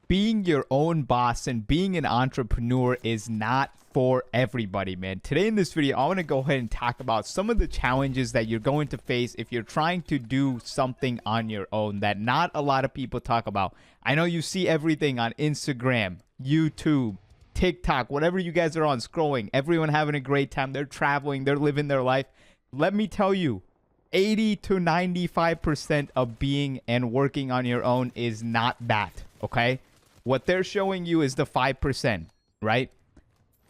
being your own boss and being an entrepreneur is not for everybody, man. Today in this video, I want to go ahead and talk about some of the challenges that you're going to face if you're trying to do something on your own that not a lot of people talk about. I know you see everything on Instagram, YouTube, TikTok, whatever you guys are on scrolling, everyone having a great time. They're traveling, they're living their life. Let me tell you, 80 to 95% of being and working on your own is not that, okay? What they're showing you is the 5%, right?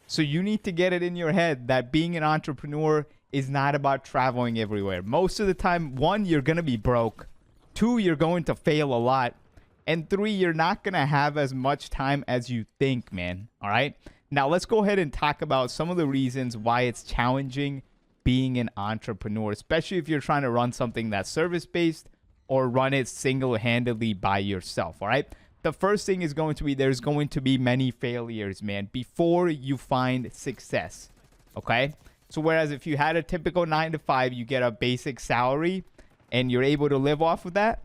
So you need to get it in your head that being an entrepreneur is not about traveling everywhere. Most of the time, one, you're going to be broke. Two, you're going to fail a lot. And three, you're not going to have as much time as you think, man. All right? Now, let's go ahead and talk about some of the reasons why it's challenging being an entrepreneur, especially if you're trying to run something that's service-based or run it single-handedly by yourself. All right? The first thing is going to be there's going to be many failures, man, before you find success, okay? So whereas if you had a typical 9 to 5, you get a basic salary and you're able to live off of that.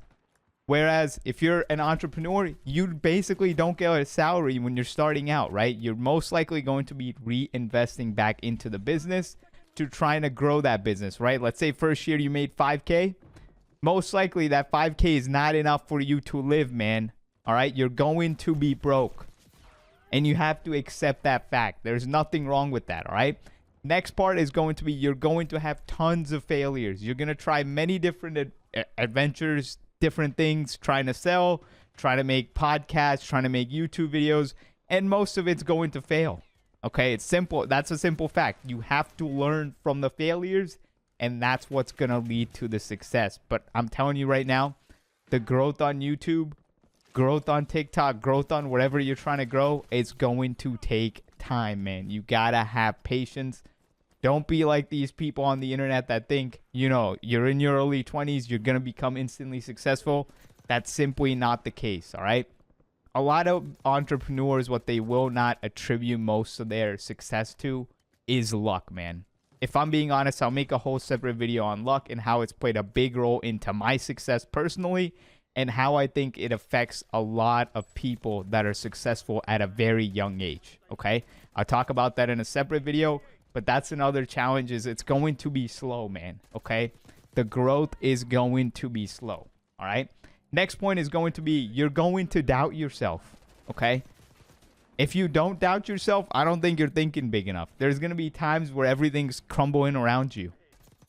Whereas if you're an entrepreneur, you basically don't get a salary when you're starting out, right? You're most likely going to be reinvesting back into the business to trying to grow that business, right? Let's say first year you made 5K. Most likely that 5K is not enough for you to live, man. All right, you're going to be broke and you have to accept that fact. There's nothing wrong with that. All right. Next part is going to be you're going to have tons of failures. You're going to try many different adventures, different things, trying to sell, trying to make podcasts, trying to make YouTube videos, and most of it's going to fail. Okay, it's simple. That's a simple fact. You have to learn from the failures, and that's what's going to lead to the success. But I'm telling you right now, the growth on YouTube, growth on TikTok, growth on whatever you're trying to grow, it's going to take time, man. You gotta have patience. Don't be like these people on the internet that think, you know, you're in your early 20s, you're gonna become instantly successful. That's simply not the case, all right? A lot of entrepreneurs, what they will not attribute most of their success to is luck, man. If I'm being honest, I'll make a whole separate video on luck and how it's played a big role into my success personally, and how I think it affects a lot of people that are successful at a very young age, okay? I'll talk about that in a separate video, but that's another challenge is it's going to be slow, man, okay? The growth is going to be slow, all right? Next point is going to be you're going to doubt yourself, okay? If you don't doubt yourself, I don't think you're thinking big enough. There's going to be times where everything's crumbling around you.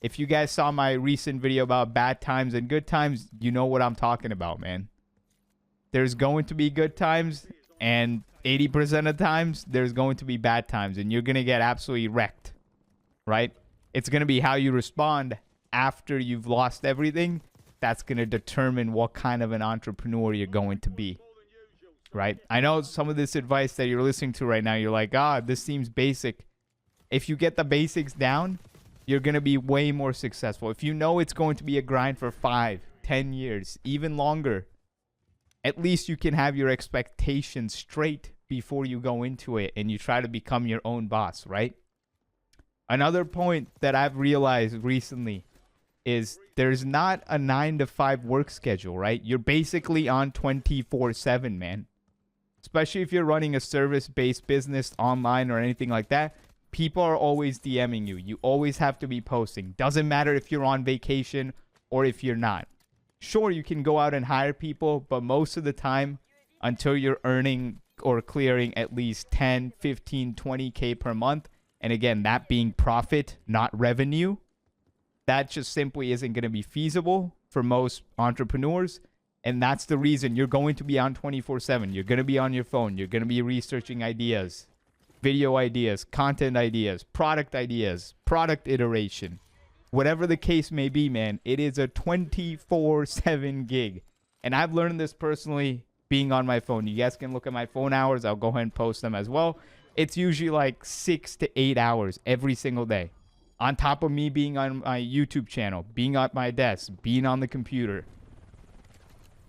If you guys saw my recent video about bad times and good times, you know what I'm talking about, man. There's going to be good times, and 80% of times, there's going to be bad times, and you're going to get absolutely wrecked, right? It's going to be how you respond after you've lost everything. That's going to determine what kind of an entrepreneur you're going to be, right? I know some of this advice that you're listening to right now, you're like, this seems basic. If you get the basics down, you're going to be way more successful. If you know it's going to be a grind for 5, 10 years, even longer, at least you can have your expectations straight before you go into it and you try to become your own boss, right? Another point that I've realized recently is there's not a 9 to 5 work schedule, right? You're basically on 24/7, man. Especially if you're running a service-based business online or anything like that. People are always DMing you. You always have to be posting. Doesn't matter if you're on vacation or if you're not. Sure, you can go out and hire people, but most of the time, until you're earning or clearing at least 10, 15, 20K per month, and again, that being profit, not revenue, that just simply isn't going to be feasible for most entrepreneurs. And that's the reason you're going to be on 24/7. You're going to be on your phone. You're going to be researching ideas. Video ideas, content ideas, product iteration, whatever the case may be, man, it is a 24/7 gig. And I've learned this personally being on my phone. You guys can look at my phone hours. I'll go ahead and post them as well. It's usually like 6 to 8 hours every single day. On top of me being on my YouTube channel, being at my desk, being on the computer.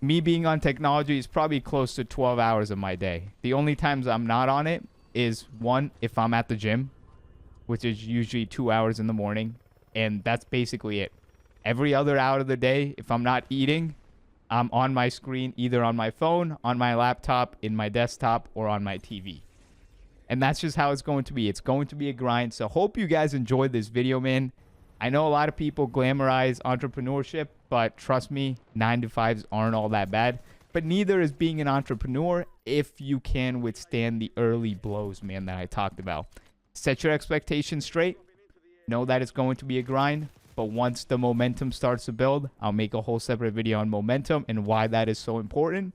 Me being on technology is probably close to 12 hours of my day. The only times I'm not on it is one, if I'm at the gym, which is usually 2 hours in the morning, and that's basically it. Every other hour of the day, if I'm not eating, I'm on my screen, either on my phone, on my laptop, in my desktop, or on my TV. And that's just how it's going to be. It's going to be a grind. So hope you guys enjoyed this video, man. I know a lot of people glamorize entrepreneurship, but trust me, 9-to-5s aren't all that bad. But neither is being an entrepreneur if you can withstand the early blows, man, that I talked about. Set your expectations straight. Know that it's going to be a grind. But once the momentum starts to build, I'll make a whole separate video on momentum and why that is so important.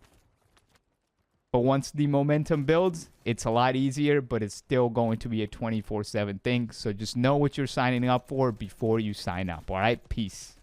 But once the momentum builds, it's a lot easier, but it's still going to be a 24/7 thing. So just know what you're signing up for before you sign up. All right? Peace.